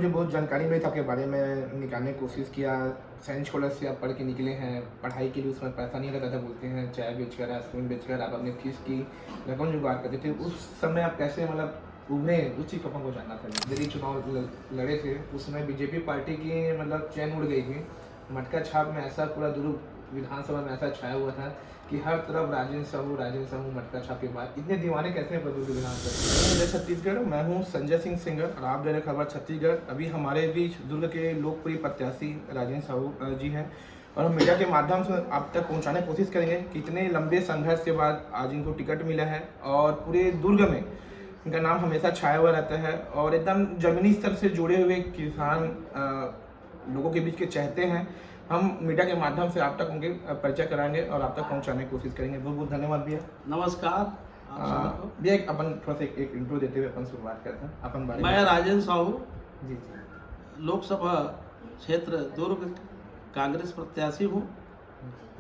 मुझे बहुत जानकारी मिली था आपके बारे में, निकालने की कोशिश किया। साइंस कॉलेज से आप पढ़ के निकले हैं, पढ़ाई के लिए उसमें पैसा नहीं लगता था, बोलते हैं चाय बेचकर, आइसक्रीम बेचकर आप अपनी फीस की रकम जुगाड़ करते थे। उस समय आप कैसे उभरे, उस चीज़ को अपन को जानना था। दिल्ली चुनाव लड़े थे, उस समय बीजेपी पार्टी की चैन उड़ गई थी। मटका छाप में ऐसा पूरा दुर्ग विधानसभा में ऐसा छाया हुआ था कि हर तरफ राजेंद्र साहू मटका छाप के बाद इतने दीवाने कैसे हैं दुर्ग विधानसभा। मैं छत्तीसगढ़, मैं हूँ संजय सिंह सिंगर और आप दे रहे खबर छत्तीसगढ़। अभी हमारे बीच दुर्ग के लोकप्रिय प्रत्याशी राजेंद्र साहू जी हैं और हम मीडिया के माध्यम से आप तक पहुंचाने की कोशिश करेंगे कि इतने लंबे संघर्ष के बाद आज इनको टिकट मिला है और पूरे दुर्ग में इनका नाम हमेशा छाया हुआ रहता है और एकदम जमीनी स्तर से जुड़े हुए किसान लोगों के बीच के चहते हैं। हम मीडिया के माध्यम से आप तक उनके परिचय कराएंगे और आप तक पहुंचाने की कोशिश करेंगे। बहुत बहुत धन्यवाद भैया। नमस्कार। भैया अपन थोड़ा सा एक इंट्रो देते हुए अपन शुरुआत करते हैं अपन बारे में। मैं राजेंद्र साहू, जी जी, लोकसभा क्षेत्र दुर्ग कांग्रेस प्रत्याशी हूँ।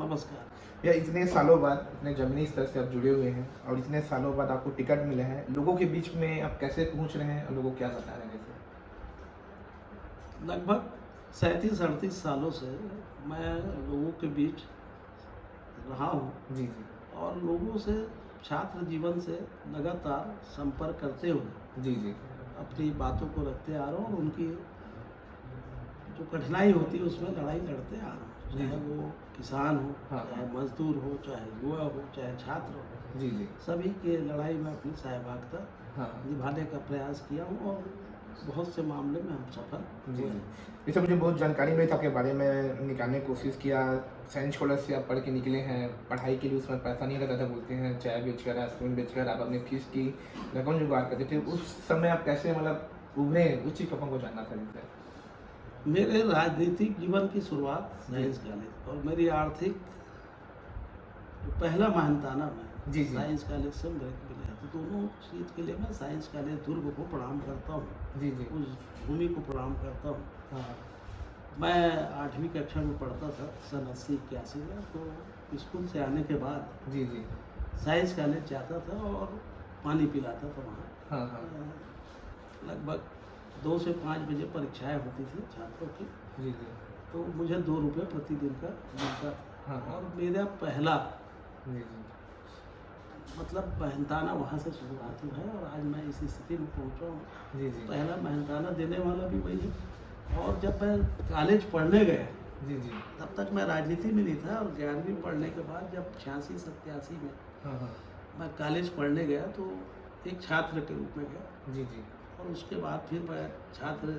नमस्कार भैया। इतने सालों बाद इतने जमीनी स्तर से आप जुड़े हुए हैं और इतने सालों बाद आपको टिकट मिला है, लोगों के बीच में आप कैसे पहुंच रहे हैं और लोगों को क्या बता रहे हैं? लगभग 37-38 सालों से मैं लोगों के बीच रहा हूँ जी जी, और लोगों से छात्र जीवन से लगातार संपर्क करते हुए जी जी, अपनी बातों को रखते आ रहा हूँ और उनकी जो कठिनाई होती है उसमें लड़ाई लड़ते आ रहा हूँ। चाहे वो किसान हो, हाँ, चाहे मजदूर हो, चाहे युवा हो, चाहे छात्र हो, जी जी, सभी के लड़ाई में अपनी सहभागिता हाँ, निभाने का प्रयास किया हूँ और बहुत से मामले में हम सफल जी हुए जी। हैं। जैसे मुझे बहुत जानकारी मिली था आपके बारे में, निकालने की कोशिश किया। साइंस कॉलेज से आप पढ़ के निकले हैं, पढ़ाई के लिए उसमें पैसा नहीं लगता था, बोलते हैं चाय बेचकर, आइसक्रीम बेचकर आप अपनी फीस की रकम जुगाड़ करते थे। उस समय आप कैसे उभरे, उस चीज़ को अपन को जानना था जैसे। मेरे राजनीतिक जीवन की शुरुआत साइंस कॉलेज और मेरी आर्थिक जो पहला मेहनताना मैं जी जी, साइंस कॉलेज से मेरे को मिला। तो दोनों चीज़ के लिए मैं साइंस कॉलेज दुर्ग को प्रणाम करता हूँ, जी जी, उस भूमि को प्रणाम करता हूँ। हाँ, मैं 8वीं कक्षा में पढ़ता था सन 80-81 में। तो स्कूल से आने के बाद जी जी, साइंस कॉलेज जाता था और पानी पिलाता था वहाँ। हाँ हाँ, लगभग 2 से 5 बजे परीक्षाएं होती थी छात्रों की। जी जी, तो मुझे 2 रुपये प्रतिदिन का मिलता था। हाँ हाँ, और मेरा पहला जी जी, मेहनताना वहाँ से शुरुआत हुआ है और आज मैं इस स्थिति में पहुँचा हूँ। जी जी, पहला मेहनताना देने वाला भी वही है। और जब मैं कॉलेज पढ़ने गया जी जी, तब तक मैं राजनीति में नहीं था और 11वीं पढ़ने के बाद जब 86-87 में हाँ हाँ, मैं कॉलेज पढ़ने गया तो एक छात्र के रूप में गया। जी जी, और उसके बाद फिर मैं छात्र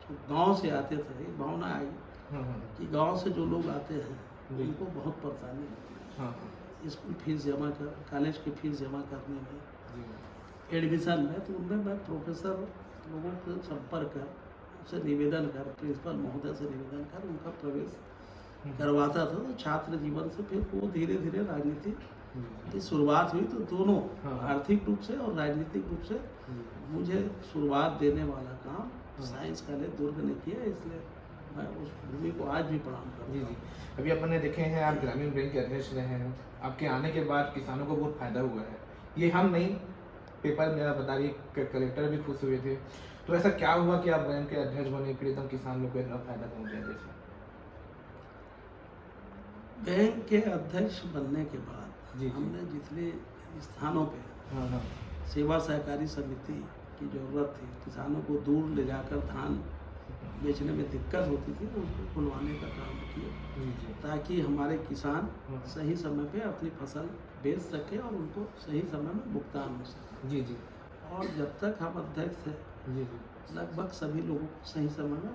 जो गांव से आते थे, एक भावना आई हाँ हाँ, कि गांव से जो लोग आते हैं जी। उनको बहुत परेशानी होती है हाँ हाँ, स्कूल फीस जमा कर, कॉलेज की फीस जमा करने में, जी, एडमिशन में। तो उनमें मैं प्रोफेसर लोगों से संपर्क कर, उनसे निवेदन कर, प्रिंसिपल महोदय से निवेदन कर उनका प्रवेश करवाता था। तो छात्र जीवन से फिर वो धीरे धीरे राजनीति जी, की शुरुआत हुई। तो दोनों हाँ। आर्थिक रूप से और राजनीतिक रूप से जी, मुझे शुरुआत देने वाला काम हाँ। साइंस कॉलेज दुर्ग ने किया, इसलिए मैं उस भूमि को आज भी प्रणाम करता जी हूँ। जी। अभी अपन ने देखे हैं आप ग्रामीण बैंक के अध्यक्ष रहे हैं, आपके आने के बाद किसानों को बहुत फायदा हुआ है। ये हम नहीं, पेपर मेरा बता रही, कलेक्टर भी खुश हुए थे। तो ऐसा क्या हुआ कि आप बैंक के अध्यक्ष बने, फिर एकदम किसान लोग को इतना फायदा पहुँचा जैसे? बैंक के अध्यक्ष बनने के बाद जी, जी। हमने जितने स्थानों पे हाँ हाँ, सेवा सहकारी समिति की जरूरत थी, किसानों को दूर ले जाकर धान बेचने में दिक्कत होती थी, तो उसको खुलवाने का काम किया जी जी, ताकि हमारे किसान हाँ। सही समय पे अपनी फसल बेच सके और उनको सही समय में भुगतान हो सके। जी जी, और जब तक हम अध्यक्ष थे जी जी, लगभग सभी लोगों को सही समय में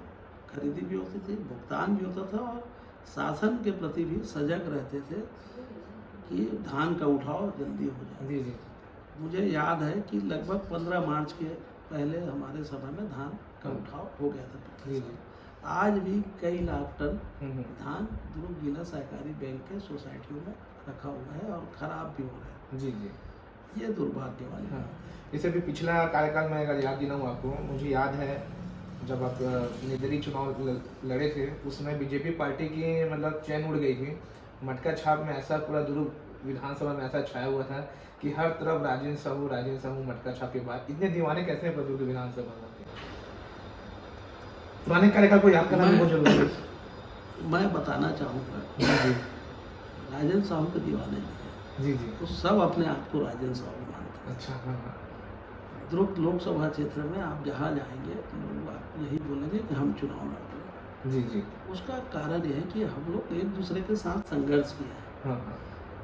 खरीदी भी होती थी, भुगतान भी होता था और शासन के प्रति भी सजग रहते थे कि धान का उठाव जल्दी हो जाए। जी जी, मुझे याद है कि लगभग 15 मार्च के पहले हमारे समय में धान का उठाव हो गया था पिछले जी साल। जी, आज भी कई लाख टन हम्म, धान दुर्ग जिला सहकारी बैंक के सोसाइटियों में रखा हुआ है और खराब भी हो रहा जी जी, है। ये दुर्भाग्य वाली हाँ। बात है। जैसे अभी पिछला कार्यकाल में अगर याद दिलाऊँ आपको, मुझे याद है जब आप निर्दलीय चुनाव लड़े थे, उस समय बीजेपी पार्टी की चैन उड़ गई थी। मटका छाप में ऐसा पूरा दुर्ग विधानसभा में ऐसा छाया हुआ था कि हर तरफ राजेंद्र साहू मटका छाप के बाद इतने दीवाने कैसे हैं दुर्ग विधानसभा में? पुराने कार्यकाल को याद करना भी बहुत जरूरी है। मैं बताना चाहूँगा, जी जी राजेंद्र साहू के दीवाने नहीं जी है, जी। तो सब अपने आप को राजेंद्र साहू मानते हैं। अच्छा हाँ हाँ। दुर्ग लोकसभा क्षेत्र में आप जहाँ जाएंगे लोग आप यही बोलेंगे कि हम चुनाव लड़ रहे हैं। जी जी। उसका कारण यह है कि हम लोग एक दूसरे के साथ संघर्ष किए हैं, हाँ हाँ।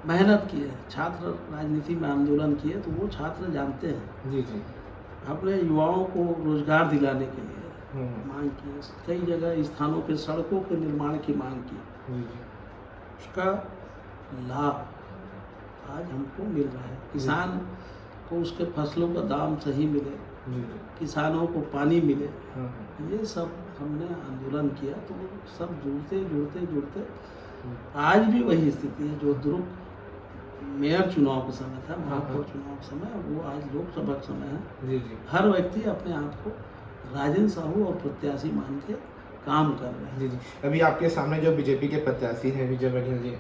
मेहनत की है, छात्र राजनीति में आंदोलन किए, तो वो छात्र जानते हैं। जी जी। अपने युवाओं को रोजगार दिलाने के लिए हम्म। मांग की, कई जगह स्थानों पे सड़कों के निर्माण की मांग की, जी जी। उसका लाभ आज हमको मिल रहा है। किसान को उसके फसलों का दाम सही मिले, जी जी। किसानों को पानी मिले, हाँ हाँ। ये सब हमने आंदोलन किया, तो सब जुड़ते जुड़ते जुड़ते हम्म। आज भी वही स्थिति है जो दुर्ग मेयर चुनाव का समय था, महापौर हाँ। चुनाव का समय, वो आज लोकसभा का समय है। जी जी। हर व्यक्ति अपने आप को राजेंद्र साहू और प्रत्याशी मान के काम कर रहे हैं। जी जी। अभी आपके सामने जो बीजेपी के प्रत्याशी हैं विजय बघेल जी,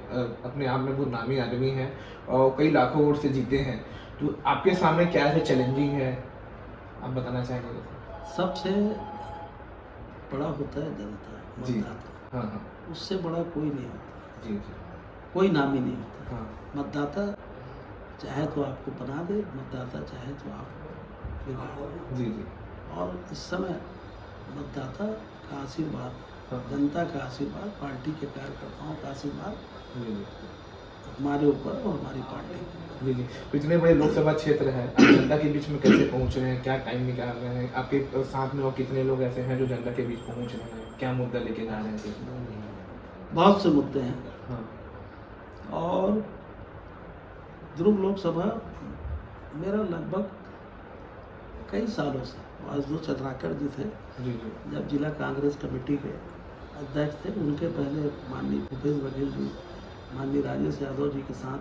अपने आप में बहुत नामी आदमी हैं और कई लाखों वोट से जीते हैं, तो आपके सामने क्या ऐसे चैलेंजिंग है आप बताना चाहेंगे? सबसे बड़ा होता है जनता, जी। मतदाता, हाँ हाँ। उससे बड़ा कोई नहीं होता, जी जी। कोई नामी नहीं होता। हाँ। मतदाता चाहे तो आपको बना दे, मतदाता चाहे तो आपको बिगाड़ दे। जी जी। और इस समय मतदाता का आशीर्वाद, हाँ। जनता का आशीर्वाद, पार्टी के कार्यकर्ताओं का आशीर्वाद जी जी। हमारे ऊपर और हमारी पार्टी के ऊपर। जी जी। तो इतने बड़े लोकसभा क्षेत्र हैं, आप जनता के बीच में कैसे पहुंच रहे हैं, क्या टाइम निकाल रहे हैं, आपके साथ में और कितने लोग ऐसे हैं जो जनता के बीच पहुंच रहे हैं, क्या मुद्दा लेके जा रहे हैं? बहुत से मुद्दे हैं, हाँ। और दुर्ग लोकसभा मेरा लगभग कई सालों से, वासुदेव चंद्राकर जी थे जी जी। जब जिला कांग्रेस कमेटी के अध्यक्ष थे, उनके पहले माननीय भूपेश बघेल जी, माननीय राजेश यादव जी के साथ,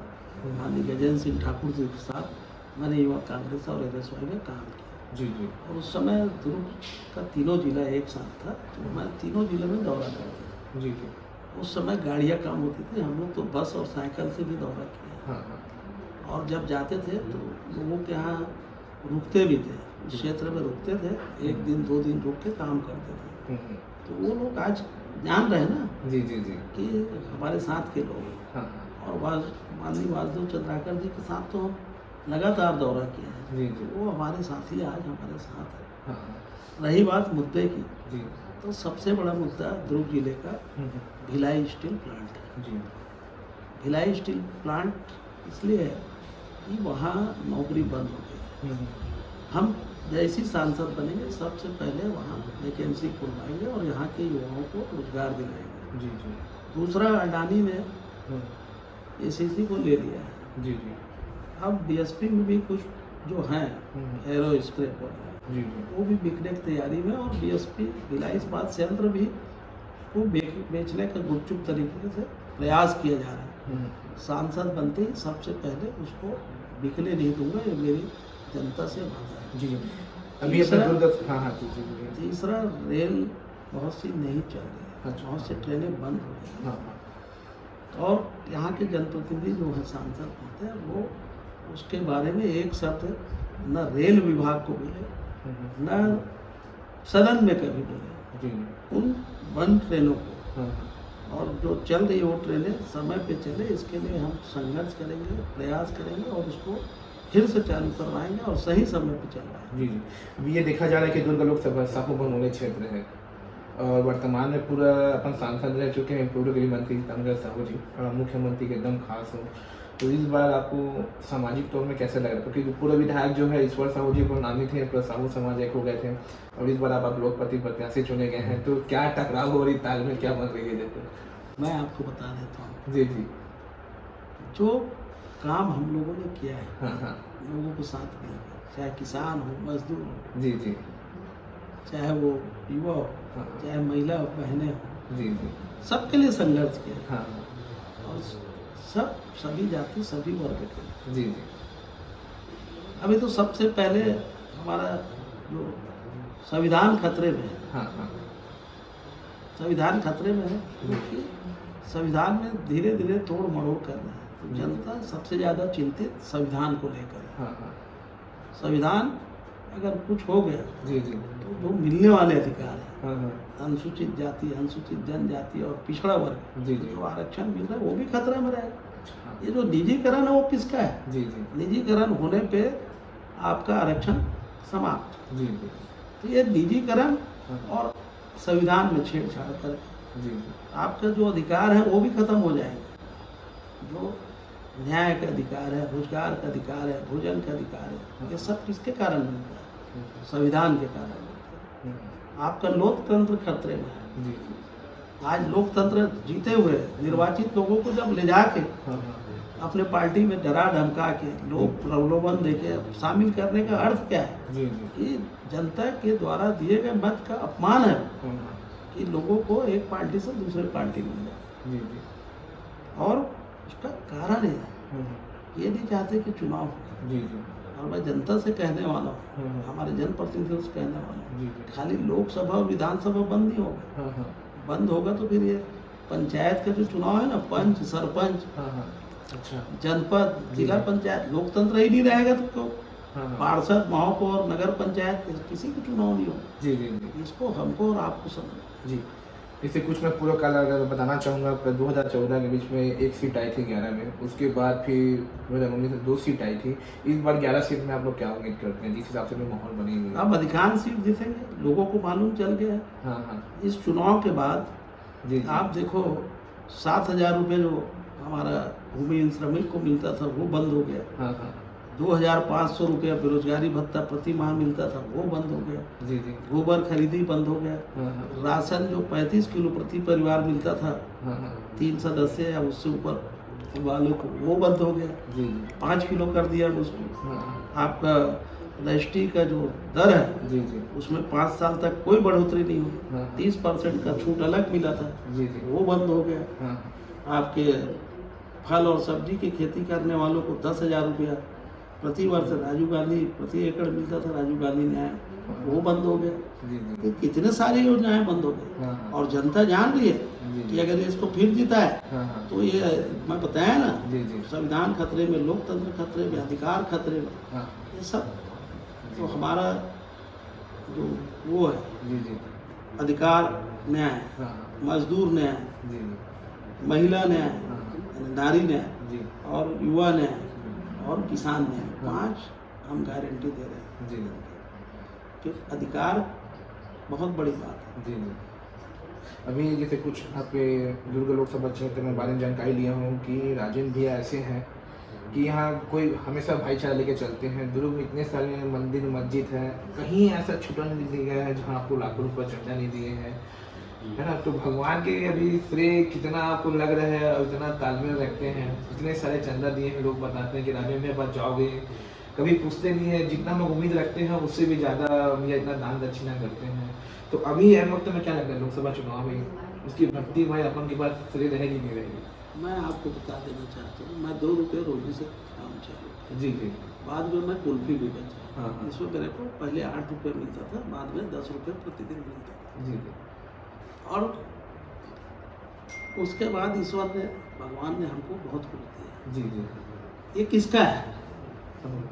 माननीय गजेंद्र सिंह ठाकुर जी के साथ मैंने युवा कांग्रेस और एनएसवाई में काम किया। जी जी। और उस समय दुर्ग का तीनों जिला एक साथ था, तो मैं तीनों जिले में दौरा करता था। जी जी। उस समय गाड़ियाँ कम होती थी, हम लोग तो बस और साइकिल से भी दौरा किया, हाँ हाँ। और जब जाते थे तो लोगों के यहाँ रुकते भी थे, उस क्षेत्र में रुकते थे, एक दिन 2 दिन रुक के काम करते थे। हम्म। तो वो लोग आज जान रहे हैं ना जी जी जी। कि हमारे साथ के लोग हैं। हाँ हाँ। और माननीय वासुदेव चंद्राकर जी के साथ तो हम लगातार दौरा किया है, जी जी। तो वो हमारे साथी आज हमारे साथ है। हाँ हाँ। रही बात मुद्दे की, जी। तो सबसे बड़ा मुद्दा दुर्ग जिले का हम्म। भिलाई स्टील प्लांट है। जी। भिलाई स्टील प्लांट इसलिए है कि वहाँ नौकरी बंद हो गई। हम्म। हम जैसी सांसद बनेंगे सबसे पहले वहाँ वैकेंसी खुलवाएंगे और यहाँ के युवाओं को रोजगार दिलाएंगे। जी जी। दूसरा, अडानी ने हम्म। एसीसी को ले लिया है। जी जी। अब बीएसपी में भी कुछ जो हैं हम्म। एरो स्क्रैप वगैरह, जी जी। वो भी बिकने की तैयारी में, और बीएसपी भिलाई इस्पात संयंत्र भी वो बेचने का गुपचुप तरीके से प्रयास किया जा रहा है। हम्म। सांसद बनते ही सबसे पहले उसको बिकने नहीं दूंगा, ये मेरी जनता से वादा है। जी जी। अभी अपने दुर्ग, हाँ हाँ जी जी जी। तीसरा, रेल बहुत सी नहीं चल रही है, अच्छा। बहुत सी ट्रेनें बंद हो गई हैं। हाँ हाँ। और यहाँ के जनप्रतिनिधि जो हैं, सांसद होते हैं, वो उसके बारे में एक शब्द न रेल विभाग को बोले, हम्म। न सदन में कभी बोले। जी जी। उन बंद ट्रेनों को, हाँ हाँ। और जो चल रही वो ट्रेनें समय पे चले, इसके लिए हम संघर्ष करेंगे, प्रयास करेंगे, और उसको फिर से चालू करवाएंगे और सही समय पे चलवाएंगे। जी जी। अभी ये देखा जा रहा है कि दुर्ग लोकसभा साहू बनोले क्षेत्र है और वर्तमान में पूरा अपन सांसद रह चुके हैं पूर्व गृह मंत्री तमंजय साहू जी, और मुख्यमंत्री के एकदम खास हो, तो इस बार आपको सामाजिक तौर में कैसे लग रहा है? क्योंकि पूर्व विधायक जो है ईश्वर साहू जी को नामी थे, प्लस साहू समाज एक हो गए थे, और इस बार आप लोकपति प्रत्याशी चुने गए हैं, तो क्या टकराव हो रही, तालमेल क्या बन रही है? देखो मैं आपको बता देता हूँ, जी जी। जो काम हम लोगों ने किया है हाँ हाँ। लोगों के साथ मिलकर, चाहे किसान हो, मजदूर हो, जी जी। चाहे वो युवा हो, हाँ। चाहे महिला बहनें हो, जी जी। सबके लिए संघर्ष किया, हाँ। और सभी जाति सभी वर्ग के लिए। जी जी। अभी तो सबसे पहले हमारा जो संविधान खतरे में है, हाँ हाँ। संविधान खतरे में है, क्योंकि संविधान में धीरे धीरे तोड़ मरोड़ कर रहे हैं, तो जनता सबसे ज़्यादा चिंतित संविधान को लेकर है। हाँ हाँ। संविधान अगर कुछ हो गया जी जी। तो जो मिलने वाले अधिकार हैं, हाँ हाँ। अनुसूचित जाति, अनुसूचित जनजाति और पिछड़ा वर्ग, जी जी। जो आरक्षण मिल रहा है वो भी खतरे में रहेगा। अच्छा। ये जो निजीकरण है वो किसका है? जी जी। निजीकरण होने पे आपका आरक्षण समाप्त। जी जी। तो ये निजीकरण हाँ। और संविधान में छेड़छाड़ कर जी जी। आपका जो अधिकार है वो भी खत्म हो जाएगा। जो न्याय का अधिकार है, रोजगार का अधिकार है, भोजन का अधिकार है, ये सब किसके कारण मिलता है? संविधान के कारण मिलता है। आपका लोकतंत्र खतरे में है। जी जी। आज लोकतंत्र जीते हुए निर्वाचित लोगों को जब ले जाके हाँ हाँ। अपने पार्टी में डरा धमका के लोग प्रलोभन देके शामिल करने का अर्थ क्या है? जी जी। ये जनता के द्वारा दिए गए मत का अपमान है हाँ हाँ। कि लोगों को एक पार्टी से दूसरे पार्टी में जाए। जी जी। और उसका कारण है हाँ हाँ। ये नहीं चाहते कि चुनाव हो। जी जी। और मैं जनता से कहने वाला हूँ, हाँ हाँ। हमारे जनप्रतिनिधियों से कहने वाला हूँ, जी जी। खाली लोकसभा और विधानसभा बंद नहीं होगा। हाँ हाँ। बंद होगा तो फिर ये पंचायत का जो चुनाव है ना, पंच, सरपंच, हाँ हाँ। अच्छा। जनपद, जी। जिला पंचायत, लोकतंत्र ही नहीं रहेगा तो क्यों? हाँ हाँ। पार्षद, महापौर, नगर पंचायत, किसी का चुनाव नहीं होगा। जी जी जी। इसको हमको और आपको समझना। जी। इससे कुछ मैं पूरा कल अगर बताना चाहूँगा, 2014 के बीच में एक सीट आई थी 11 में, उसके बाद फिर 2019 में 2 सीट आई थी। इस बार 11 सीट में आप लोग क्या उम्मीद करते हैं, जिस हिसाब से भी माहौल बनी हुई है? अब अधिकांश सीट जीतेंगे, लोगों को मालूम चल गया है। हाँ हाँ। इस चुनाव के बाद जी जी। आप देखो 7,000 रुपये जो हमारा भूमिहीन श्रमिक को मिलता था वो बंद हो गया। हाँ हाँ। 2,500 रुपया बेरोजगारी भत्ता प्रति माह मिलता था वो बंद हो गया। जी जी। गोबर खरीदी बंद हो गया। हाँ हाँ। राशन जो 35 किलो प्रति परिवार मिलता था हाँ हाँ। 3 सदस्य या उससे ऊपर वाले को, वो बंद हो गया। जी जी। 5 किलो कर दिया उसको। हाँ हाँ। आपका रजिस्ट्री का जो दर है जी जी। उसमें 5 साल तक कोई बढ़ोतरी नहीं हुई। हाँ हाँ। 30% का छूट अलग मिला था, जी जी। वो बंद हो गया। हाँ हाँ। आपके फल और सब्जी की खेती करने वालों को 10,000 रुपया प्रति वर्ष राजीव गांधी प्रति एकड़ मिलता था, राजीव गांधी न्याय, वो बंद हो गया। जी जी। तो कितने सारी योजनाएं बंद हो गई। हाँ हाँ। और जनता जान रही है जी कि जी। अगर इसको फिर जीता है हाँ हाँ। तो ये मैं बताया ना, जी जी। संविधान खतरे में, लोकतंत्र खतरे में, अधिकार खतरे में, हाँ। ये सब तो हमारा जो वो है जी जी। अधिकार न्याय, हाँ मजदूर न्याय, जी जी। महिला न्याय, हाँ यानी नारी न्याय जी और युवा न्याय और किसान न्याय, 5 हम गारंटी दे रहे हैं जी कि अधिकार बहुत बड़ी बात है। जी जी। अभी जैसे कुछ आपके दुर्ग लोकसभा क्षेत्र में बारे में जानकारी लिया हूँ कि राजेंद्र भैया ऐसे हैं कि यहाँ कोई हमेशा भाईचारा लेके चलते हैं। दुर्ग में इतने सारे मंदिर मस्जिद हैं, कहीं ऐसा छुट्टा नहीं दिया गया है जहाँ आपको लाखों रुपये चंदा नहीं दिए हैं, है ना? तो भगवान के अभी श्रेय कितना आपको लग रहा है और इतना तालमेल रखते हैं, इतने सारे चंदा दिए हैं, लोग बताते हैं कि राजेंद्र भैया पास जाओगे, कभी पूछते नहीं है, जितना हम उम्मीद रखते हैं उससे भी ज़्यादा भैया इतना दान दक्षिणा करते हैं। तो अभी इस वक्त में क्या लगता है लोकसभा चुनाव में उसकी भक्ति भाई अपन के पास श्रेय रहेगी नहीं रहेगी? मैं आपको बता देना चाहता हूँ, मैं 2 रुपये रोजी से काम चालू, जी जी। बाद में मैं कुल्फी भी बेचा। हाँ हाँ। इसमें मेरे को पहले 8 रुपये मिलता था, बाद में 10 रुपये प्रतिदिन मिलता था। जी जी। और उसके बाद ईश्वर ने, भगवान ने हमको बहुत कुछ दिया। जी जी। ये किसका है? समझ।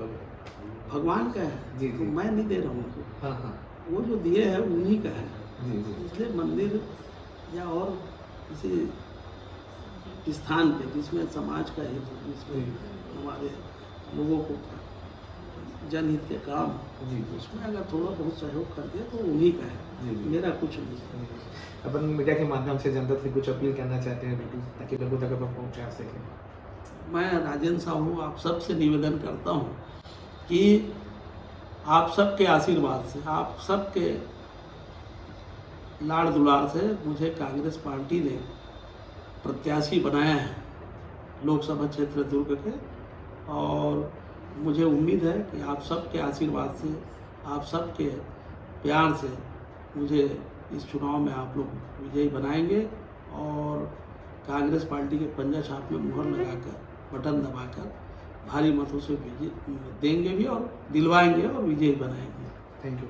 भगवान का है। जी, तो जी। मैं नहीं दे रहा हूँ उनको, हाँ हाँ। वो जो दिए हैं उन्हीं का है। जी जी। इसलिए मंदिर या और किसी स्थान पे जिसमें समाज का हित हो, जिसमें हमारे लोगों को जनहित के काम हो, जी। उसमें अगर थोड़ा बहुत सहयोग कर दिया तो उन्हीं का है, जी, जी। मेरा कुछ नहीं है। अपन मीडिया के माध्यम से जनता से कुछ अपील करना चाहते हैं बिल्कुल, ताकि लोगों तक अपन पहुँचा सकें। मैं राजेंद्र साहू आप सबसे निवेदन करता हूँ कि आप सबके आशीर्वाद से, आप सबके लाड़ दुलार से मुझे कांग्रेस पार्टी ने प्रत्याशी बनाया है लोकसभा क्षेत्र दुर्ग के, और मुझे उम्मीद है कि आप सबके आशीर्वाद से, आप सबके प्यार से मुझे इस चुनाव में आप लोग विजयी बनाएंगे और कांग्रेस पार्टी के पंजा छाप में मुहर लगाकर, बटन दबाकर भारी मतों से विजय देंगे भी और दिलवाएंगे और विजयी बनाएंगे। Thank you.